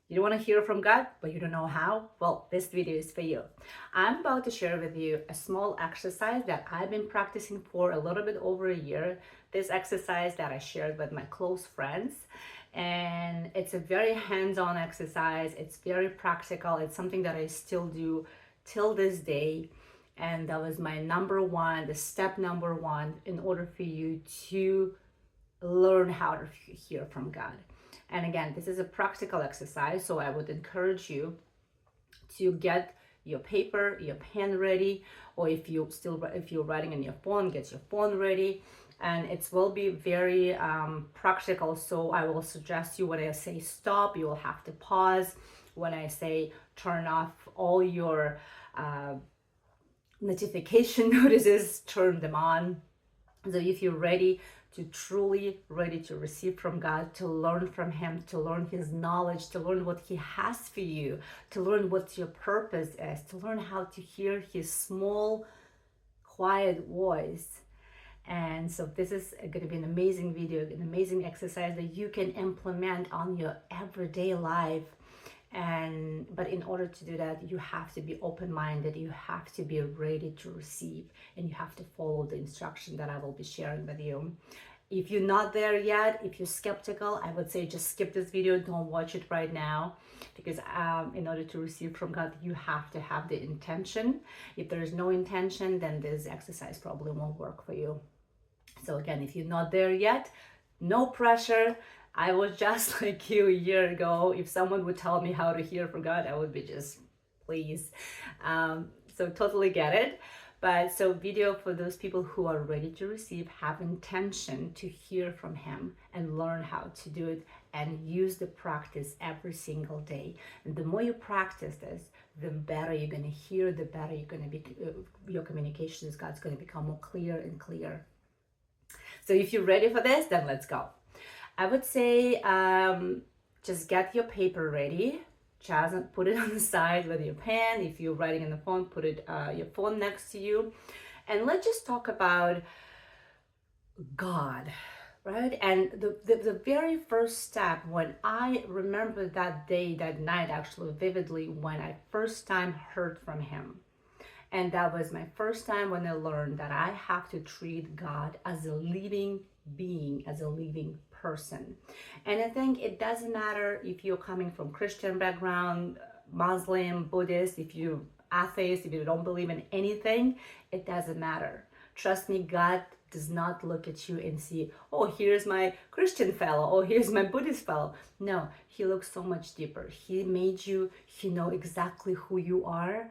You don't want to hear from God, but you don't know how? Well, this video is for you. I'm about to share with you a small exercise that I've been practicing for a little bit over a year. This exercise that I shared with my close friends. And it's a very hands-on exercise. It's very practical. It's something that I still do till this day. And that was my number one, the step number one in order for you to learn how to hear from God. And again, this is a practical exercise, so I would encourage you to get your paper, your pen ready, or if you're writing on your phone, get your phone ready. And it will be very practical. So I will suggest you, when I say stop, you will have to pause. When I say turn off all your notification notices, turn them on. So if you're ready to truly ready to receive from God, to learn from Him, to learn His knowledge, to learn what He has for you, to learn what your purpose is, to learn how to hear His small, quiet voice. And so this is going to be an amazing video, an amazing exercise that you can implement on your everyday life. But in order to do that, you have to be open-minded, you have to be ready to receive, and you have to follow the instruction that I will be sharing with you. If you're not there yet, if you're skeptical, I would say just skip this video, don't watch it right now, because in order to receive from God, you have to have the intention. If there is no intention, then this exercise probably won't work for you. So again, if you're not there yet, no pressure. I was just like you a year ago. If someone would tell me how to hear from God, I would be just, please. So totally get it. But so video for those people who are ready to receive, have intention to hear from Him and learn how to do it and use the practice every single day. And the more you practice this, the better you're going to hear, the better you're going to be, your communication with God's going to become more clear and clear. So if you're ready for this, then let's go. I would say just get your paper ready. Just put it on the side with your pen. If you're writing on the phone, put it your phone next to you. And let's just talk about God, right? And the very first step, when I remember that day, that night actually vividly, when I first time heard from Him. And that was my first time when I learned that I have to treat God as a living being, as a living person. And I think it doesn't matter if you're coming from Christian background, Muslim, Buddhist, if you're atheist, if you don't believe in anything, it doesn't matter. Trust me, God does not look at you and see, oh, here's my Christian fellow, oh, here's my Buddhist fellow. No, He looks so much deeper. He made you, He knows exactly who you are.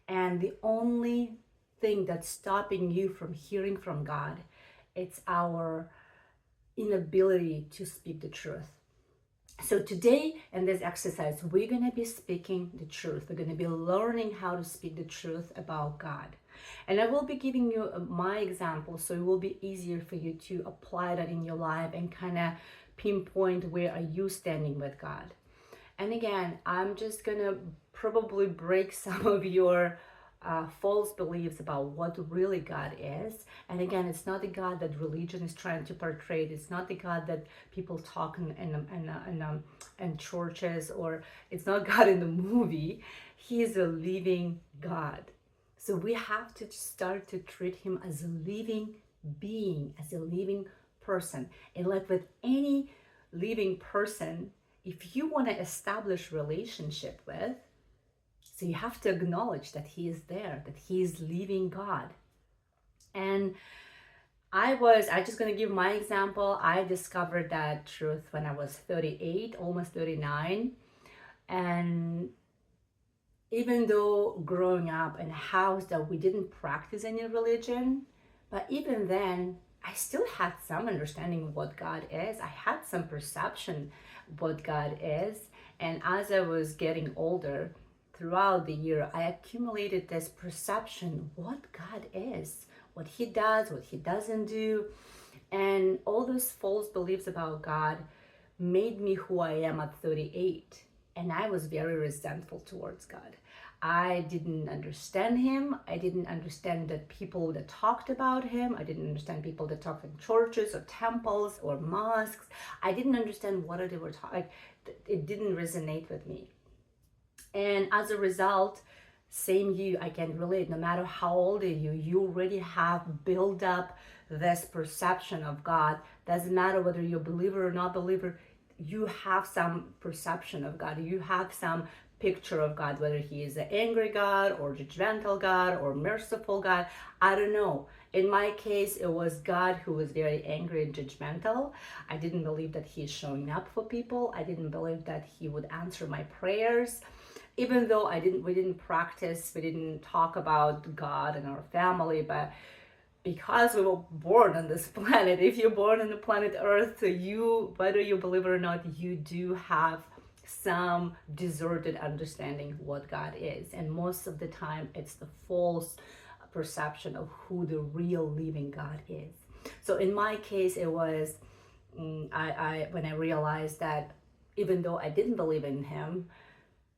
And the only thing that's stopping you from hearing from God, it's our inability to speak the truth. So today in this exercise, we're going to be speaking the truth. We're going to be learning how to speak the truth about God. And I will be giving you my example, so it will be easier for you to apply that in your life and kind of pinpoint where are you standing with God. And again, I'm just going to probably break some of your false beliefs about what really God is. And again, it's not the God that religion is trying to portray. It's not the God that people talk in churches, or it's not God in the movie. He is a living God. So we have to start to treat Him as a living being, as a living person. And like with any living person, if you want to establish relationship with, so you have to acknowledge that He is there, that He is living God. And I just going to give my example. I discovered that truth when I was 38, almost 39. And even though growing up in a house that we didn't practice any religion, but even then, I still had some understanding of what God is. I had some perception of what God is. And as I was getting older, throughout the year, I accumulated this perception of what God is, what He does, what He doesn't do. And all those false beliefs about God made me who I am at 38. And I was very resentful towards God. I didn't understand Him. I didn't understand the people that talked about Him. I didn't understand people that talked in churches or temples or mosques. I didn't understand what they were talking. it didn't resonate with me. And as a result, same you, I can relate. No matter how old are you already have built up this perception of God. Doesn't matter whether you're a believer or not believer, you have some perception of God. You have some picture of God, whether he is an angry God or judgmental God or merciful God. I don't know. In my case, it was God who was very angry and judgmental. I didn't believe that he's showing up for people. I didn't believe that he would answer my prayers. Even though we didn't practice, we didn't talk about God in our family, but because we were born on this planet, if you're born on the planet Earth, you, whether you believe it or not, you do have some distorted understanding of what God is. And most of the time, it's the false perception of who the real living God is. So in my case, it was, when I realized that even though I didn't believe in him,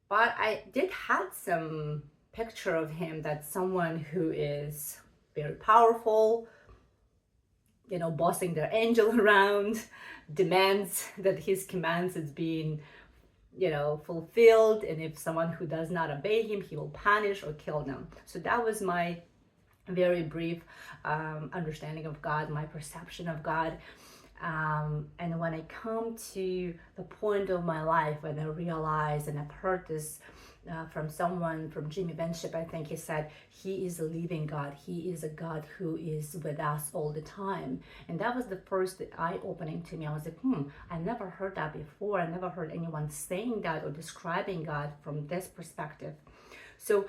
but I did have some picture of him that someone who is very powerful, bossing their angel around, demands that his commands is being, fulfilled. And if someone who does not obey him, he will punish or kill them. So that was my very brief understanding of God, my perception of God. And when I come to the point of my life when I realize, and I've heard this from Jimmy Benship, I think he said, he is a living God. He is a God who is with us all the time. And that was the first eye-opening to me. I was like, I never heard that before. I never heard anyone saying that or describing God from this perspective. So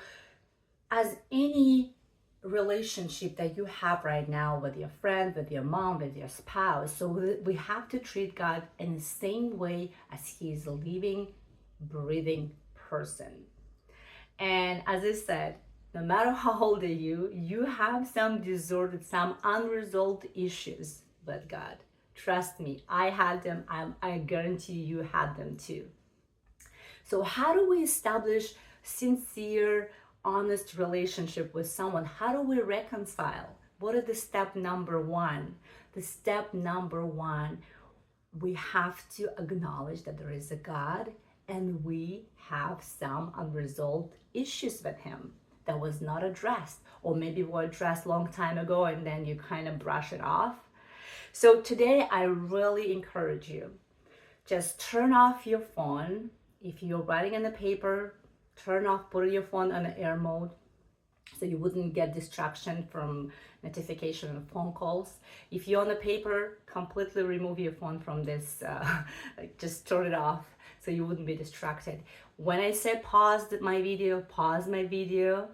as any relationship that you have right now with your friend, with your mom, with your spouse, so we have to treat God in the same way as he is a living, breathing person. And as I said, no matter how old are you have some distorted, some unresolved issues with God. Trust me, I had them. I guarantee you had them too. So how do we establish sincere, honest relationship with someone? How do we reconcile? What is the step number one? The step number one, we have to acknowledge that there is a God and we have some unresolved issues with him that was not addressed, or maybe were addressed long time ago and then you kind of brush it off. So today I really encourage you, just turn off your phone. If you're writing on the paper, put your phone on air mode so you wouldn't get distraction from notification and phone calls. If you're on the paper, completely remove your phone from this, just turn it off so you wouldn't be distracted. When I say pause my video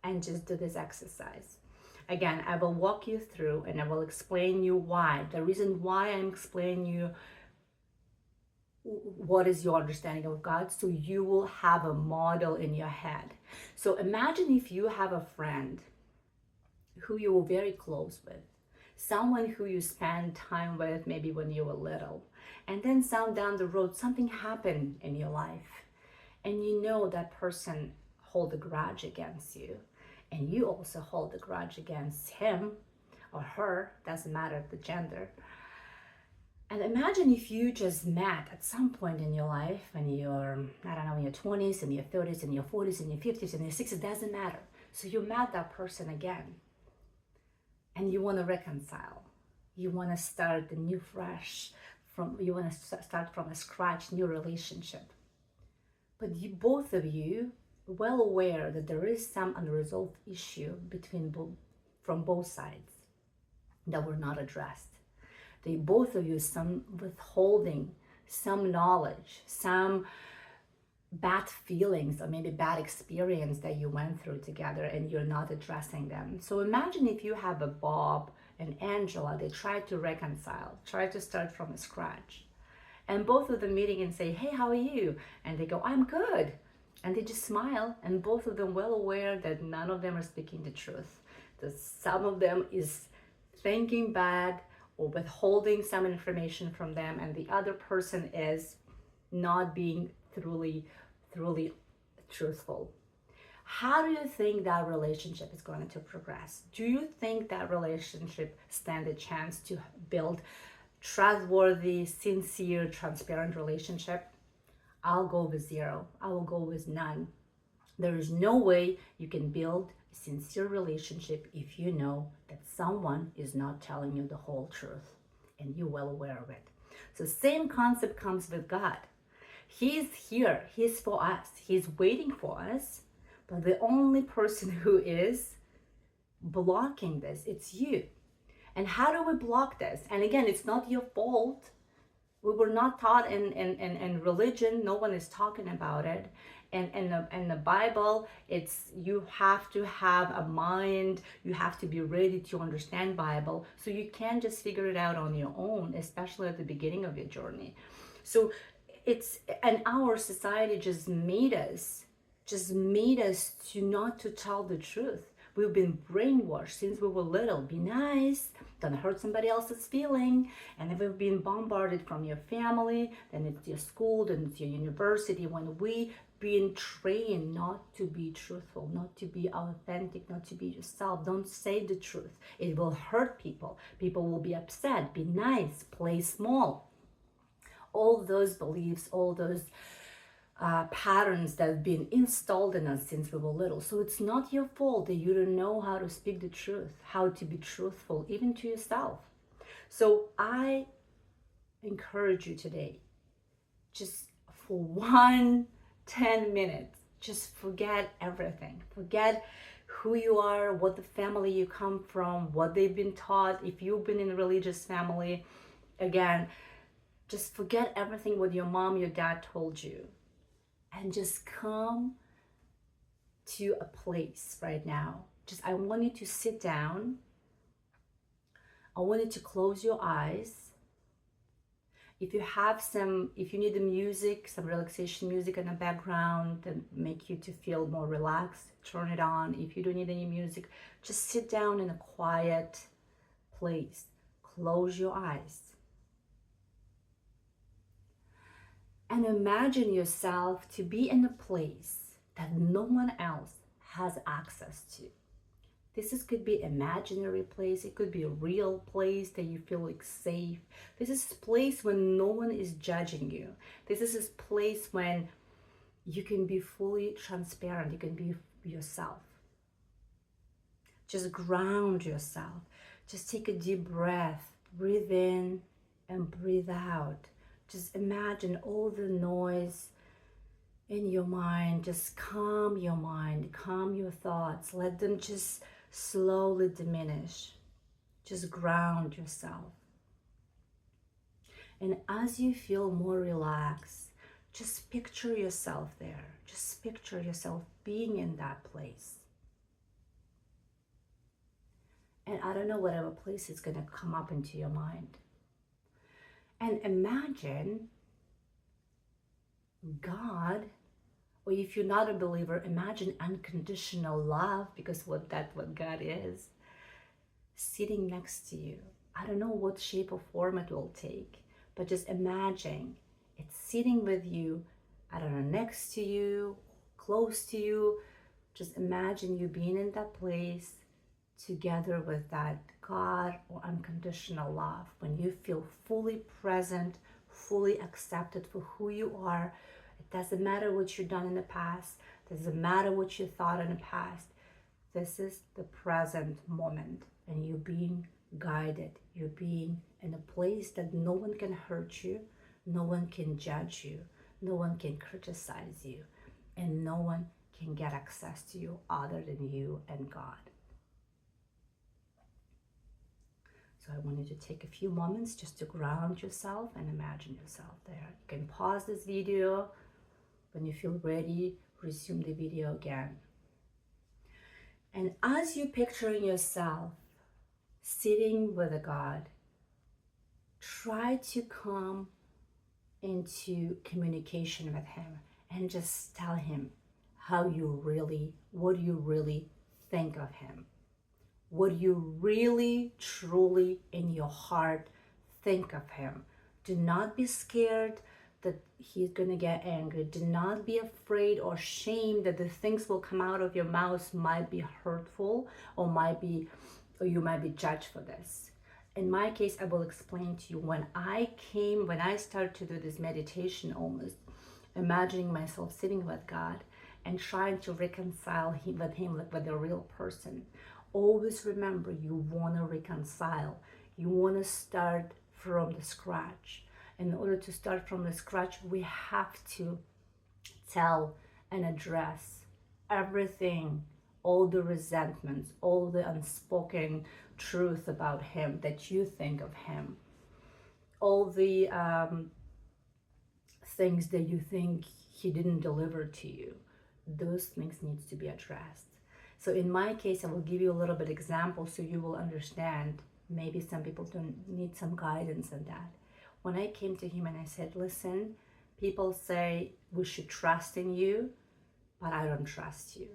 and just do this exercise. Again, I will walk you through and I will explain you why. The reason why I'm explaining you what is your understanding of God, so you will have a model in your head. So imagine if you have a friend who you were very close with, someone who you spent time with maybe when you were little, and then down the road something happened in your life and you know that person hold a grudge against you, and you also hold a grudge against him or her, doesn't matter the gender. And imagine if you just met at some point in your life when you're, in your 20s, in your 30s, in your 40s, in your 50s, in your 60s, doesn't matter. So you met that person again and you want to reconcile. You want to start the new fresh, you want to start from a scratch, new relationship. But both of you, well aware that there is some unresolved issue from both sides that were not addressed. Both of you, some withholding, some knowledge, some bad feelings or maybe bad experience that you went through together and you're not addressing them. So imagine if you have a Bob and Angela, they try to reconcile, try to start from scratch. And both of them meeting and say, hey, how are you? And they go, I'm good. And they just smile, and both of them well aware that none of them are speaking the truth. That some of them is thinking bad or withholding some information from them, and the other person is not being truly truthful. How do you think that relationship is going to progress? Do you think that relationship stand a chance to build trustworthy, sincere, transparent relationship? I'll go with zero. I will go with none. There is no way you can build a sincere relationship if you know that someone is not telling you the whole truth and you're well aware of it. So same concept comes with God. He's here. He's for us. He's waiting for us. But the only person who is blocking this, it's you. And how do we block this? And again, it's not your fault. We were not taught in religion. No one is talking about it. And in the Bible, it's you have to have a mind. You have to be ready to understand Bible. So you can't just figure it out on your own, especially at the beginning of your journey. So it's, and our society just made us to not to tell the truth. We've been brainwashed since we were little. Be nice, don't hurt somebody else's feeling. And then we've been bombarded from your family, then it's your school, then it's your university. When we being trained not to be truthful, not to be authentic, not to be yourself, don't say the truth. It will hurt people. People will be upset. Be nice, play small. All those beliefs, all those patterns that have been installed in us since we were little. So it's not your fault that you don't know how to speak the truth, how to be truthful, even to yourself. So I encourage you today, just for 10 minutes, just forget everything. Forget who you are, what the family you come from, what they've been taught. If you've been in a religious family, again, just forget everything what your mom, your dad told you. And just come to a place right now. Just, I want you to sit down. I want you to close your eyes. If you have if you need the music, some relaxation music in the background that make you to feel more relaxed, turn it on. If you don't need any music, just sit down in a quiet place. Close your eyes. And imagine yourself to be in a place that no one else has access to. Could be an imaginary place. It could be a real place that you feel like safe. This is a place when no one is judging you. This is a place when you can be fully transparent. You can be yourself. Just ground yourself. Just take a deep breath. Breathe in and breathe out. Just imagine all the noise in your mind. Just calm your mind, calm your thoughts. Let them just slowly diminish. Just ground yourself. And as you feel more relaxed, just picture yourself there. Just picture yourself being in that place. And I don't know whatever place is going to come up into your mind. And imagine God, or if you're not a believer, imagine unconditional love, because that's what God is, sitting next to you. I don't know what shape or form it will take, but just imagine it's sitting with you, I don't know, next to you, close to you. Just imagine you being in that place together with that God or unconditional love, when you feel fully present, fully accepted for who you are. It doesn't matter what you've done in the past. It doesn't matter what you thought in the past. This is the present moment, and you're being guided. You're being in a place that no one can hurt you, no one can judge you, no one can criticize you, and no one can get access to you other than you and God. So I want you to take a few moments just to ground yourself and imagine yourself there. You can pause this video. When you feel ready, resume the video again. And as you're picturing yourself sitting with a God, try to come into communication with Him and just tell Him what you really think of Him. What you really, truly in your heart think of Him. Do not be scared that He's gonna get angry. Do not be afraid or ashamed that the things will come out of your mouth might be hurtful or you might be judged for this. In my case, I will explain to you, when I started to do this meditation almost imagining myself sitting with God and trying to reconcile him like with a real person. Always remember, you want to reconcile. You want to start from the scratch. In order to start from the scratch, we have to tell and address everything, all the resentments, all the unspoken truth about him that you think of him, all the things that you think he didn't deliver to you. Those things needs to be addressed. So in my case, I will give you a little bit example so you will understand. Maybe some people don't need some guidance on that. When I came to him and I said, listen, people say we should trust in you, but I don't trust you.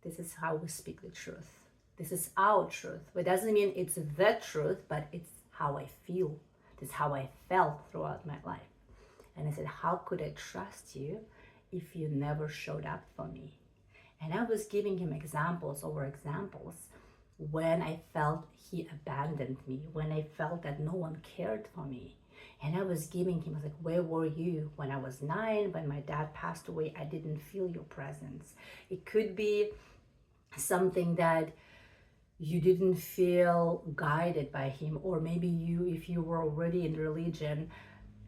This is how we speak the truth. This is our truth. It doesn't mean it's the truth, but it's how I feel. This is how I felt throughout my life. And I said, how could I trust you if you never showed up for me? And I was giving him examples over examples when I felt he abandoned me, when I felt that no one cared for me. And I was giving him, I was like, where were you when I was 9, when my dad passed away? I didn't feel your presence. It could be something that you didn't feel guided by him, or maybe you, if you were already in religion,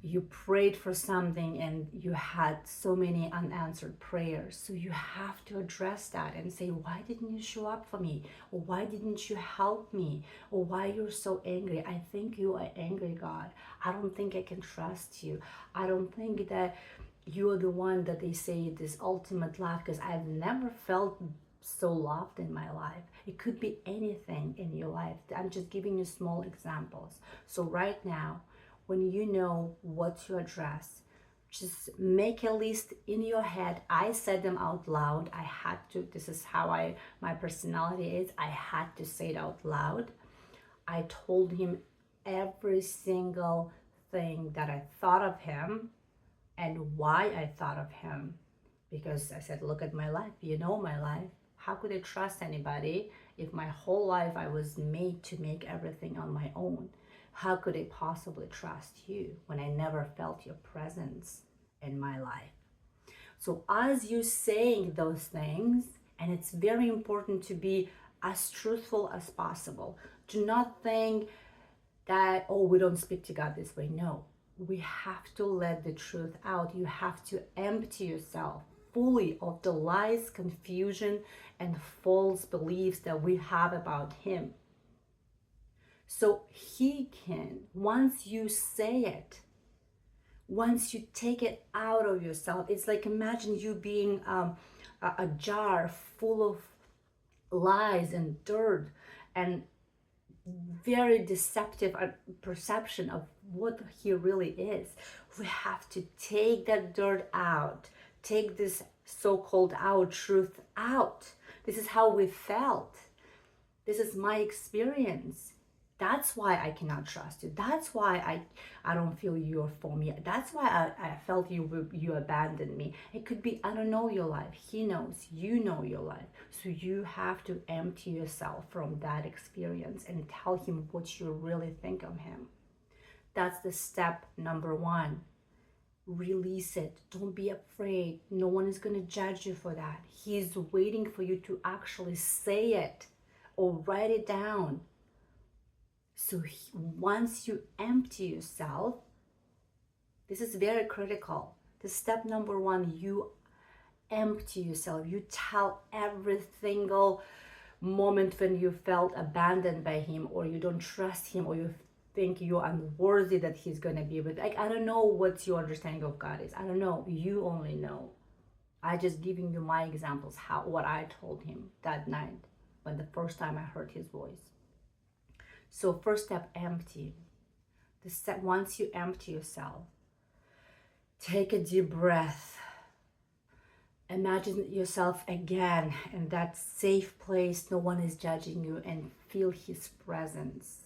you prayed for something and you had so many unanswered prayers. So you have to address that and say, why didn't you show up for me? Or why didn't you help me? Or why you're so angry? I think you are angry, God. I don't think I can trust you. I don't think that you are the one that they say this ultimate love, because I've never felt so loved in my life. It could be anything in your life. I'm just giving you small examples. So right now, when you know what to address, just make a list in your head. I said them out loud. I had to. This is how my personality is. I had to say it out loud. I told him every single thing that I thought of him and why I thought of him. Because I said, look at my life. You know my life. How could I trust anybody if my whole life I was made to make everything on my own? How could I possibly trust you when I never felt your presence in my life? So as you're saying those things, and it's very important to be as truthful as possible. Do not think that, oh, we don't speak to God this way. No, we have to let the truth out. You have to empty yourself fully of the lies, confusion, and false beliefs that we have about him. So he can, once you say it, once you take it out of yourself, it's like, imagine you being a jar full of lies and dirt and very deceptive perception of what he really is. We have to take that dirt out, take this so-called our truth out. This is how we felt. This is my experience. That's why I cannot trust you. That's why I don't feel you're for me. That's why I felt you abandoned me. It could be, I don't know your life. He knows, you know your life. So you have to empty yourself from that experience and tell him what you really think of him. That's the step number 1. Release it. Don't be afraid. No one is going to judge you for that. He's waiting for you to actually say it or write it down. So once you empty yourself, this is very critical. The step number 1, you empty yourself. You tell every single moment when you felt abandoned by him, or you don't trust him, or you think you're unworthy that he's going to be with. Like, I don't know what your understanding of God is. I don't know. You only know. I just giving you my examples, what I told him that night when the first time I heard his voice. So first step, empty. The step, once you empty yourself, take a deep breath. Imagine yourself again in that safe place, no one is judging you, and feel his presence.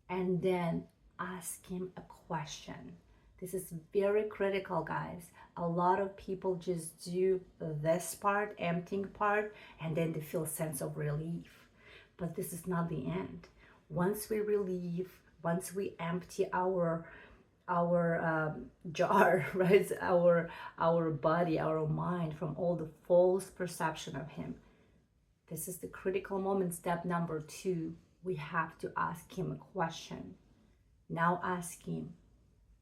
And then ask him a question. This is very critical, guys. A lot of people just do this part, emptying part, and then they feel a sense of relief. But this is not the end. Once we relieve, once we empty our jar, right? Our body, our mind from all the false perception of him. This is the critical moment. Step number 2, we have to ask him a question. Now ask him,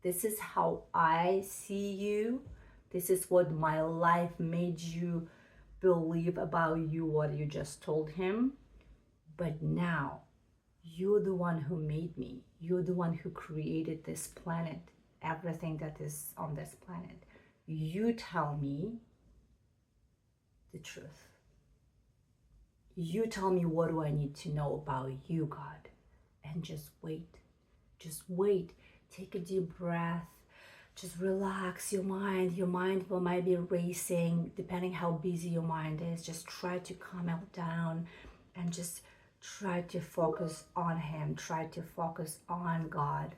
this is how I see you. This is what my life made you believe about you, what you just told him. But now, you're the one who made me. You're the one who created this planet, everything that is on this planet. You tell me the truth. You tell me, what do I need to know about you, God? And just wait. Just wait. Take a deep breath. Just relax your mind. Your mind might be racing, depending how busy your mind is. Just try to calm it down and just try to focus on him. Try to focus on God.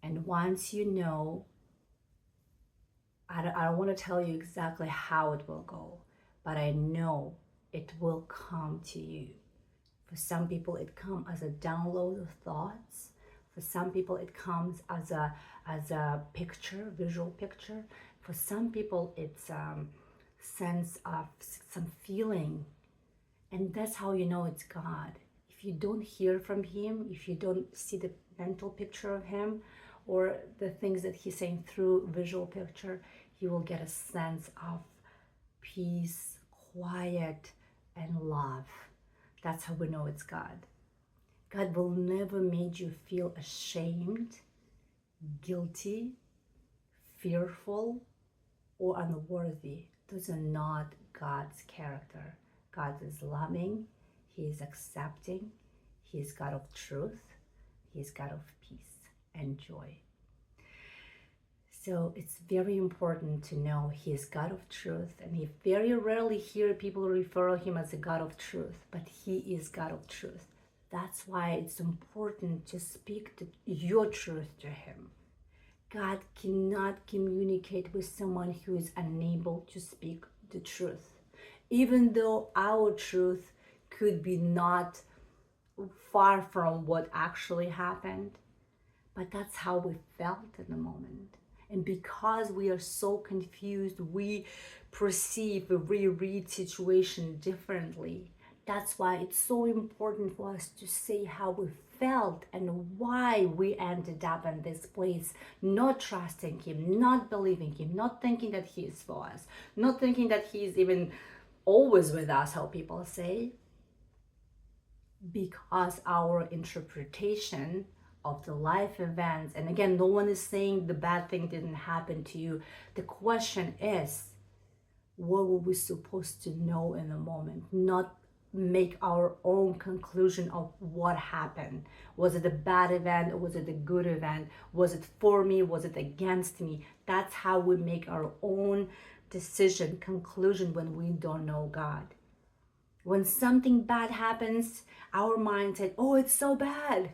And once you know, I don't want to tell you exactly how it will go, but I know it will come to you. For some people, it comes as a download of thoughts. For some people, it comes as a picture, visual picture. For some people, it's sense of some feeling. And that's how you know it's God. If you don't hear from him, if you don't see the mental picture of him or the things that he's saying through visual picture, you will get a sense of peace, quiet, and love. That's how we know it's God. God will never make you feel ashamed, guilty, fearful, or unworthy. Those are not God's character. God is loving, he is accepting, he is God of truth, he is God of peace and joy. So it's very important to know he is God of truth, and you very rarely hear people refer to him as a God of truth, but he is God of truth. That's why it's important to speak your truth to him. God cannot communicate with someone who is unable to speak the truth, even though our truth could be not far from what actually happened, but that's how we felt in the moment. And because we are so confused, we perceive, we read situation differently. That's why it's so important for us to say how we felt and why we ended up in this place, not trusting him, not believing him, not thinking that he is for us, not thinking that he is even always with us, how people say, because our interpretation of the life events, and again, no one is saying the bad thing didn't happen to you. The question is, what were we supposed to know in the moment? Not make our own conclusion of what happened. Was it a bad event or was it a good event? Was it for me? Was it against me? That's how we make our own decision, conclusion when we don't know God. When something bad happens, our mind said, oh, it's so bad.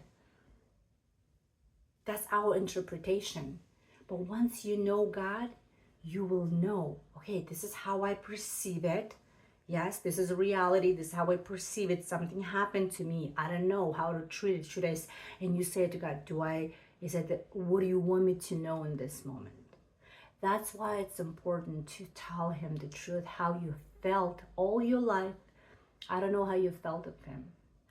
That's our interpretation. But once you know God, you will know, okay, this is how I perceive it. Yes, this is a reality. This is how I perceive it. Something happened to me. I don't know how to treat it. Should I? And you say to God, what do you want me to know in this moment? That's why it's important to tell him the truth, how you felt all your life. I don't know how you felt of him.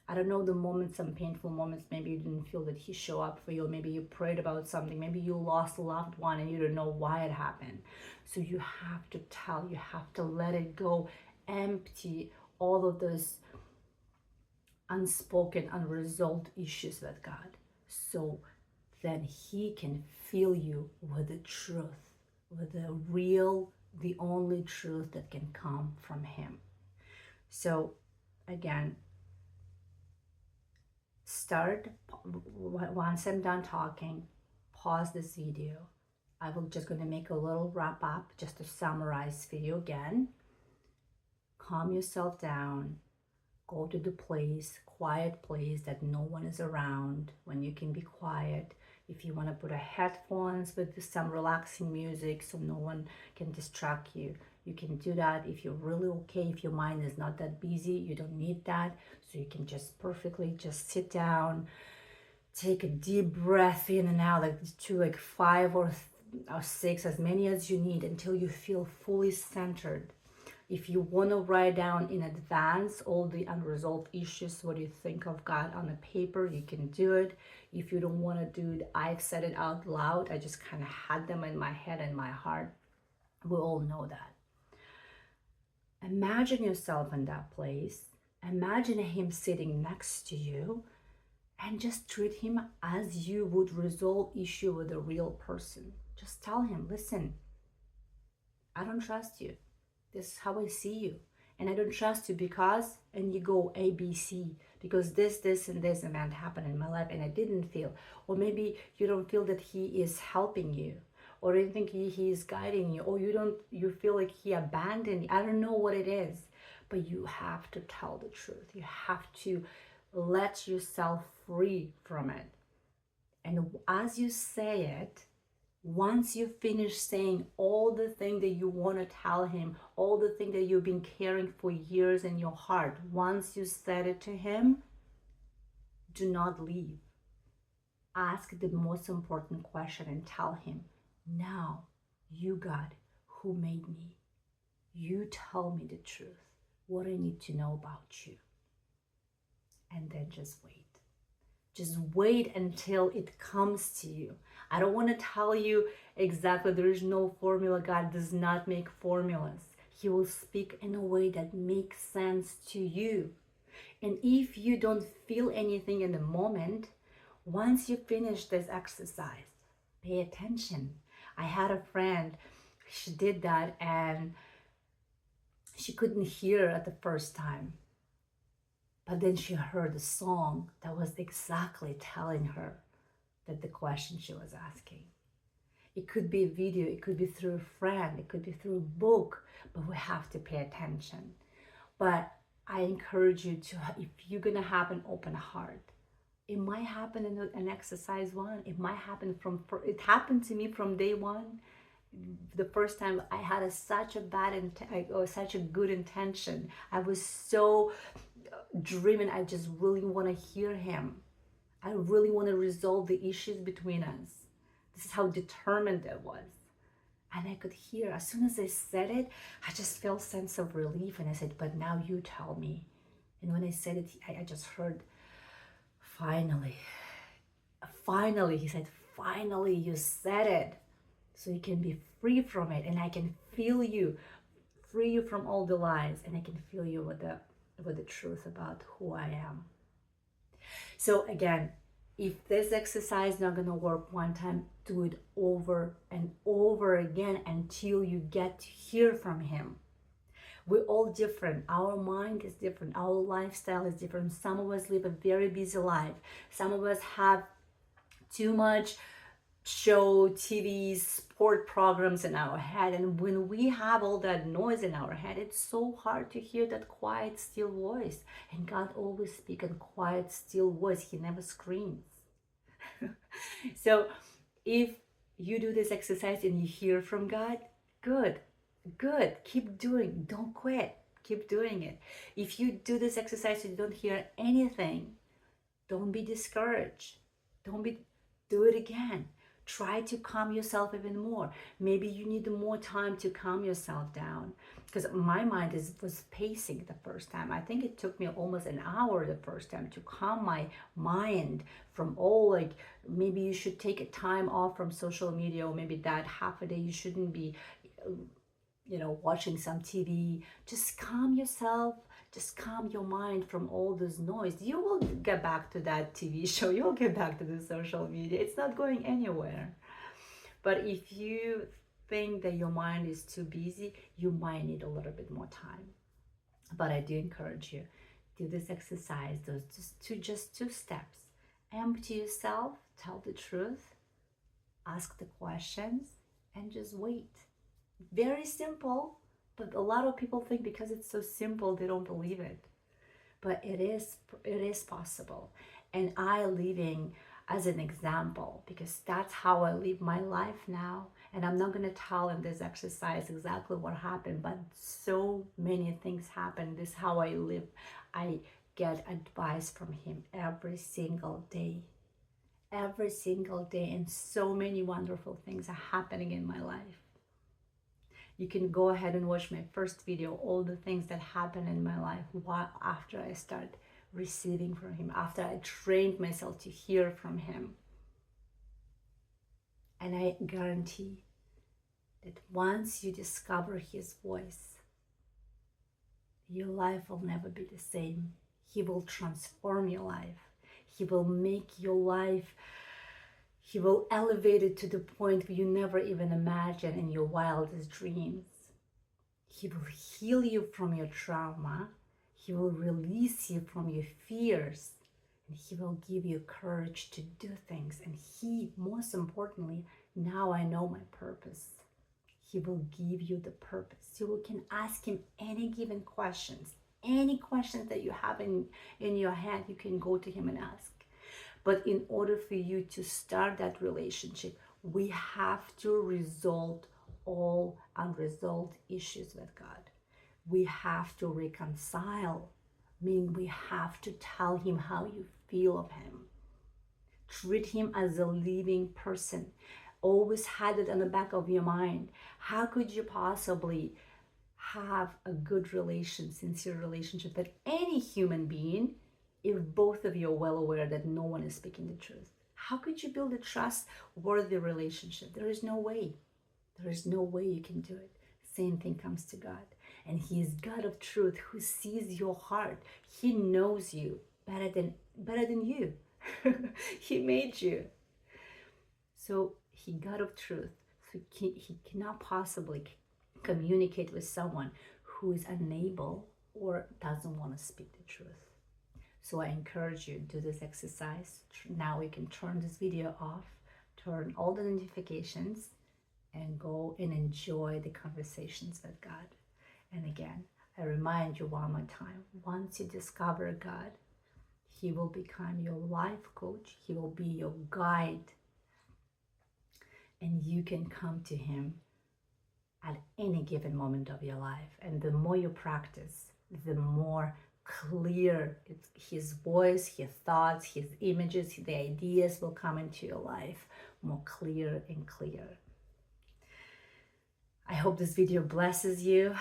I don't know the moments, some painful moments, maybe you didn't feel that he showed up for you, maybe you prayed about something, maybe you lost a loved one and you don't know why it happened. So you have to tell, you have to let it go, empty all of those unspoken, unresolved issues with God. So then he can fill you with the truth, with the real, the only truth that can come from him. So again, once I'm done talking, pause this video. I will just going to make a little wrap up just to summarize for you again. Calm yourself down. Go to the quiet place that no one is around, when you can be quiet. If you want to put a headphones with some relaxing music so no one can distract you, you can do that. If you're really okay, if your mind is not that busy, you don't need that. So you can just perfectly just sit down, take a deep breath in and out, like to like 5 or 6, as many as you need, until you feel fully centered. If you want to write down in advance all the unresolved issues, what you think of God on a paper, you can do it. If you don't want to do it, I've said it out loud. I just kind of had them in my head and my heart. We all know that. Imagine yourself in that place. Imagine him sitting next to you, and just treat him as you would resolve issue with a real person. Just tell him, listen, I don't trust you. This is how I see you. And I don't trust you because, and you go A, B, C, because this, and this event happened in my life and I didn't feel. Or maybe you don't feel that he is helping you, or you think he is guiding you, or you feel like he abandoned you. I don't know what it is, but you have to tell the truth. You have to let yourself free from it. And as you say it, once you finish saying all the things that you want to tell him, all the things that you've been carrying for years in your heart, once you said it to him, do not leave. Ask the most important question and tell him, now, you God, who made me, you tell me the truth, what I need to know about you. And then just wait. Just wait until it comes to you. I don't want to tell you exactly, there is no formula. God does not make formulas. He will speak in a way that makes sense to you. And if you don't feel anything in the moment, once you finish this exercise, pay attention. I had a friend, she did that and she couldn't hear at the first time. But then she heard a song that was exactly telling her that the question she was asking. It could be a video, it could be through a friend, it could be through a book, but we have to pay attention. But I encourage you to, if you're gonna have an open heart, it might happen in an exercise 1. It might happen it happened to me from day 1. The first time I had such a good intention. I was so driven. I just really want to hear him. I really want to resolve the issues between us. This is how determined I was. And I could hear, as soon as I said it, I just felt a sense of relief. And I said, but now you tell me. And when I said it, I just heard, finally, he said, finally you said it. So you can be free from it. And I can feel you, free you from all the lies. And I can feel you with the truth about who I am. So again, if this exercise is not going to work one time, do it over and over again until you get to hear from him. We're all different. Our mind is different. Our lifestyle is different. Some of us live a very busy life. Some of us have too much show, TV, sport programs in our head. And when we have all that noise in our head, it's so hard to hear that quiet, still voice. And God always speaks in quiet, still voice. He never screams. So if you do this exercise and you hear from God, good. Keep doing. Don't quit. Keep doing it. If you do this exercise and you don't hear anything, don't be discouraged. Do it again. Try to calm yourself even more. Maybe you need more time to calm yourself down, because my mind was pacing the first time. I think it took me almost an hour the first time to calm my mind from all, like, maybe you should take a time off from social media, or maybe that half a day you shouldn't be watching some TV. Just calm yourself. Just calm your mind from all this noise. You will get back to that TV show. You'll get back to the social media. It's not going anywhere. But if you think that your mind is too busy, you might need a little bit more time. But I do encourage you, do this exercise, those just two steps. Empty yourself, tell the truth, ask the questions, and just wait. Very simple, but a lot of people think because it's so simple, they don't believe it. But it is possible. And I living as an example, because that's how I live my life now. And I'm not going to tell in this exercise exactly what happened, but so many things happen. This is how I live. I get advice from him every single day. every single day, and so many wonderful things are happening in my life. You can go ahead and watch my first video, all the things that happen in my life after I start receiving from him, after I trained myself to hear from him. And I guarantee that once you discover his voice, your life will never be the same. He will transform your life. He will make your life, he will elevate it to the point you never even imagined in your wildest dreams. He will heal you from your trauma. He will release you from your fears. And he will give you courage to do things. And he, most importantly, now I know my purpose. He will give you the purpose. You can ask him any given questions. Any questions that you have in your head, you can go to him and ask. But in order for you to start that relationship, we have to resolve all unresolved issues with God. We have to reconcile, meaning we have to tell him how you feel of him. Treat him as a living person. Always had it on the back of your mind. How could you possibly have a good sincere relationship with any human being if both of you are well aware that no one is speaking the truth? How could you build a trustworthy relationship? There is no way. There is no way you can do it. Same thing comes to God. And he is God of truth who sees your heart. He knows you better than you. He made you. So he God of truth. So he cannot possibly communicate with someone who is unable or doesn't want to speak the truth. So I encourage you to do this exercise. Now you can turn this video off, turn all the notifications, and go and enjoy the conversations with God. And again, I remind you one more time, once you discover God, he will become your life coach. He will be your guide. And you can come to him at any given moment of your life. And the more you practice, the more clear his voice, his thoughts, his images, the ideas will come into your life more clear and clear. I hope this video blesses you.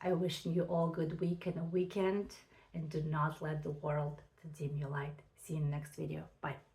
I wish you all good week and a weekend, and do not let the world dim your light. See you in the next video. Bye.